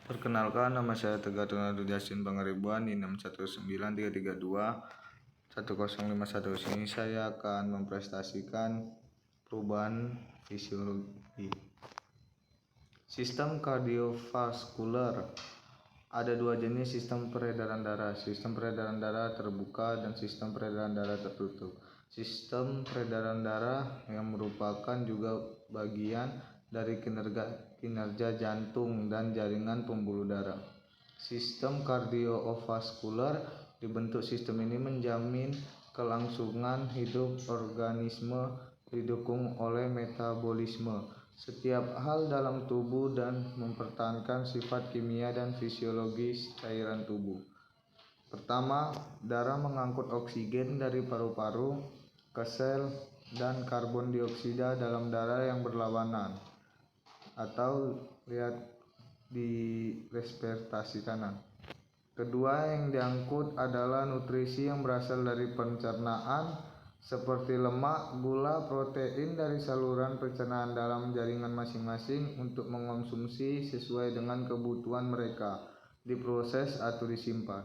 Perkenalkan, nama saya Tegar Ronaldo Jasin Pangaribuan, NIM 19332 Sini saya akan mempresentasikan perubahan fisiologi. Sistem kardiovaskuler. Ada dua jenis sistem peredaran darah, sistem peredaran darah terbuka dan sistem peredaran darah tertutup. Sistem peredaran darah yang merupakan juga bagian dari kinerja jantung dan jaringan pembuluh darah. Sistem kardiovaskuler dibentuk sistem ini menjamin kelangsungan hidup organisme, didukung oleh metabolisme setiap hal dalam tubuh dan mempertahankan sifat kimia dan fisiologis cairan tubuh. Pertama, darah mengangkut oksigen dari paru-paru ke sel dan karbon dioksida dalam darah yang berlawanan, atau lihat di representasi kanan. Kedua, yang diangkut adalah nutrisi yang berasal dari pencernaan seperti lemak, gula, protein dari saluran pencernaan dalam jaringan masing-masing untuk mengonsumsi sesuai dengan kebutuhan mereka, diproses atau disimpan.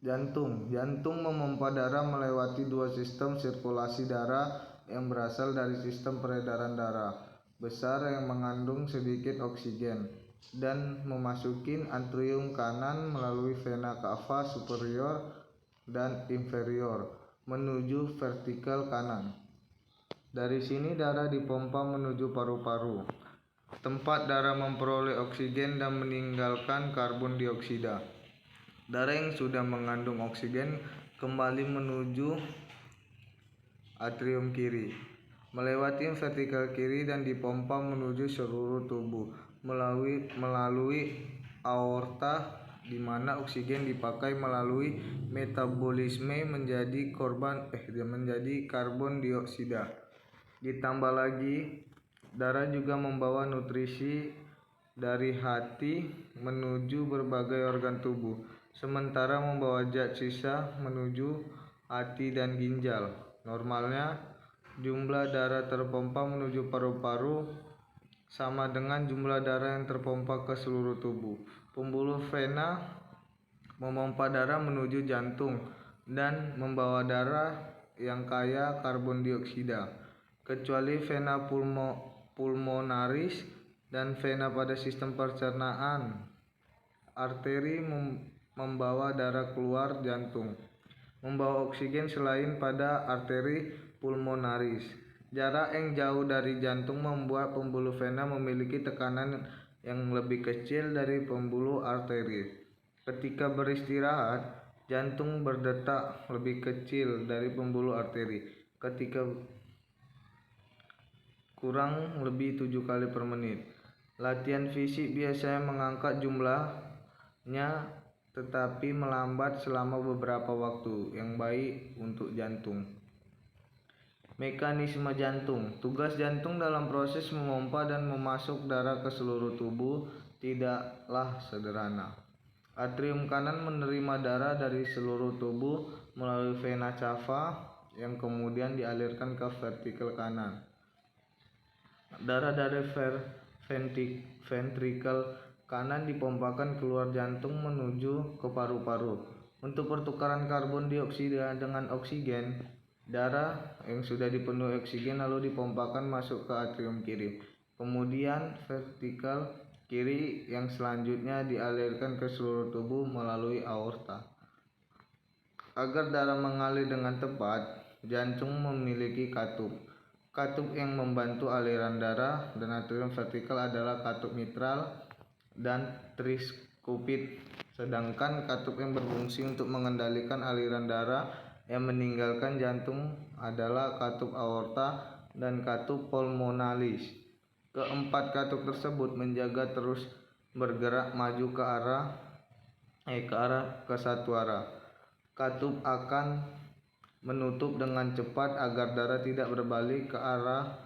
Jantung memompa darah melewati dua sistem sirkulasi darah yang berasal dari sistem peredaran darah besar yang mengandung sedikit oksigen dan memasuki atrium kanan melalui vena cava superior dan inferior menuju vertikal kanan. Dari sini darah dipompa menuju paru-paru, tempat darah memperoleh oksigen dan meninggalkan karbon dioksida. Darah yang sudah mengandung oksigen kembali menuju atrium kiri, melewati vertikal kiri dan dipompa menuju seluruh tubuh melalui aorta, di mana oksigen dipakai melalui metabolisme menjadi karbon dioksida. Ditambah lagi, darah juga membawa nutrisi dari hati menuju berbagai organ tubuh, sementara membawa zat sisa menuju hati dan ginjal. Normalnya, jumlah darah terpompa menuju paru-paru sama dengan jumlah darah yang terpompa ke seluruh tubuh. Pembuluh vena memompa darah menuju jantung dan membawa darah yang kaya karbon dioksida, kecuali vena pulmonaris dan vena pada sistem pencernaan. Arteri membawa darah keluar jantung, membawa oksigen selain pada arteri pulmonaris. Jarak yang jauh dari jantung membuat pembuluh vena memiliki tekanan yang lebih kecil dari pembuluh arteri. Ketika beristirahat, jantung berdetak lebih kecil dari pembuluh arteri, ketika kurang lebih 7 kali per menit. Latihan fisik biasanya mengangkat jumlahnya tetapi melambat selama beberapa waktu, yang baik untuk jantung. Mekanisme jantung. Tugas jantung dalam proses memompa dan memasuk darah ke seluruh tubuh tidaklah sederhana. Atrium kanan menerima darah dari seluruh tubuh melalui vena cava yang kemudian dialirkan ke vertikal kanan. Darah dari ventrikel kanan dipompakan keluar jantung menuju ke paru-paru. Untuk pertukaran karbon dioksida dengan oksigen, darah yang sudah dipenuhi oksigen lalu dipompakan masuk ke atrium kiri. Kemudian vertikal kiri yang selanjutnya dialirkan ke seluruh tubuh melalui aorta. Agar darah mengalir dengan tepat, jantung memiliki katup. Katup yang membantu aliran darah dan atrium vertikal adalah katup mitral dan triskupit, sedangkan katup yang berfungsi untuk mengendalikan aliran darah yang meninggalkan jantung adalah katup aorta dan katup pulmonalis. Keempat katup tersebut menjaga terus bergerak maju ke satu arah. Katup akan menutup dengan cepat agar darah tidak berbalik ke arah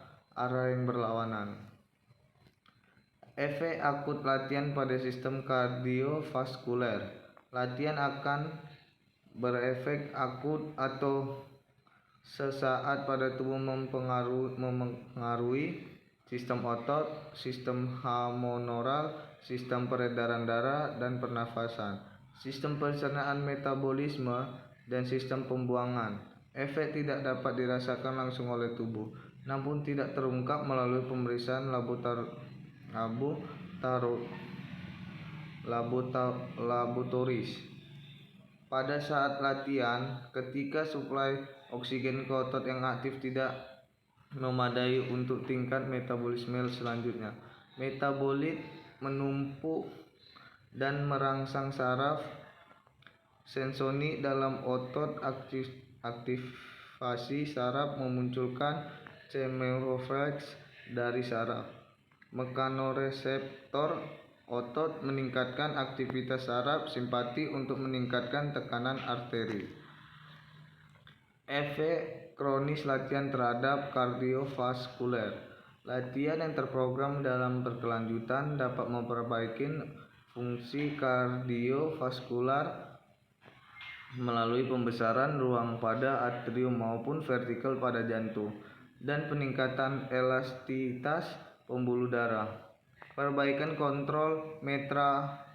yang berlawanan. Efek akut latihan pada sistem kardiovaskuler. Latihan akan berefek akut atau sesaat pada tubuh mempengaruhi sistem otot, sistem hormonal, sistem peredaran darah dan pernafasan, sistem pencernaan, metabolisme, dan sistem pembuangan. Efek tidak dapat dirasakan langsung oleh tubuh, namun tidak terungkap melalui pemeriksaan laboratoris. Pada saat latihan, ketika suplai oksigen ke otot yang aktif tidak memadai untuk tingkat metabolisme selanjutnya, metabolit menumpuk dan merangsang saraf sensorik dalam otot. Aktivasi saraf memunculkan chemorefleks dari saraf. Mekanoreseptor otot meningkatkan aktivitas saraf simpati untuk meningkatkan tekanan arteri. Efek kronis latihan terhadap kardiovaskuler. Latihan yang terprogram dalam berkelanjutan dapat memperbaiki fungsi kardiovaskular melalui pembesaran ruang pada atrium maupun vertikal pada jantung dan peningkatan elastisitas pembuluh darah. Perbaikan kontrol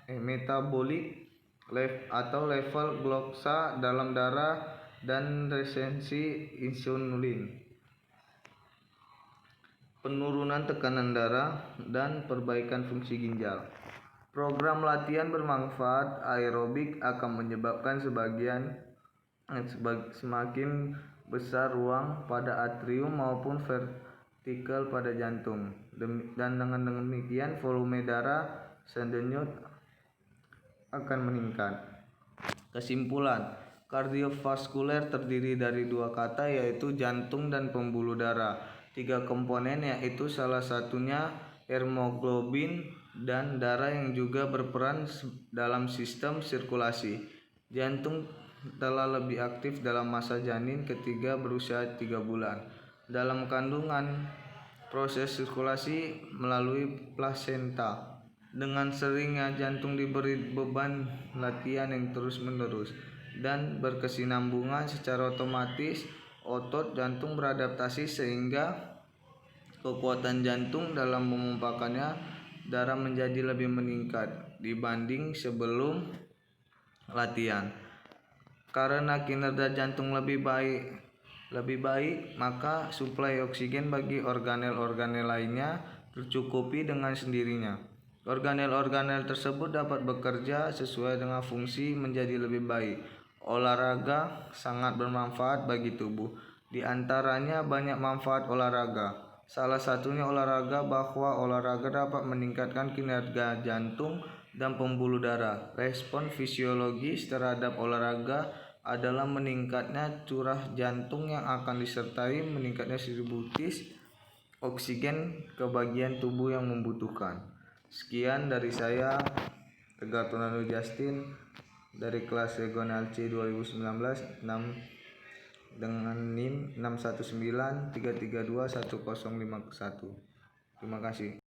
metabolik atau level glukosa dalam darah dan resistensi insulin. Penurunan tekanan darah dan perbaikan fungsi ginjal. Program latihan bermanfaat aerobik akan menyebabkan semakin besar ruang pada atrium maupun vertikal pada jantung, dan dengan demikian volume darah sedenyut akan meningkat. Kesimpulan, kardiovaskuler terdiri dari dua kata, yaitu jantung dan pembuluh darah. Tiga komponen, yaitu salah satunya hemoglobin dan darah yang juga berperan dalam sistem sirkulasi. Jantung telah lebih aktif dalam masa janin ketika berusia 3 bulan. Dalam kandungan, proses sirkulasi melalui plasenta. Dengan seringnya jantung diberi beban latihan yang terus-menerus dan berkesinambungan, secara otomatis otot jantung beradaptasi sehingga kekuatan jantung dalam memompakannya darah menjadi lebih meningkat dibanding sebelum latihan. Karena kinerja jantung lebih baik, maka suplai oksigen bagi organel-organel lainnya tercukupi dengan sendirinya. Organel-organel tersebut dapat bekerja sesuai dengan fungsi menjadi lebih baik. Olahraga sangat bermanfaat bagi tubuh. Di antaranya banyak manfaat olahraga. Salah satunya bahwa olahraga dapat meningkatkan kinerja jantung dan pembuluh darah. Respon fisiologis terhadap olahraga adalah meningkatnya curah jantung yang akan disertai meningkatnya distribusi oksigen ke bagian tubuh yang membutuhkan. Sekian dari saya, Tegar Tonando Justin, dari kelas regional C 2019 dengan NIM 619332101. Terima kasih.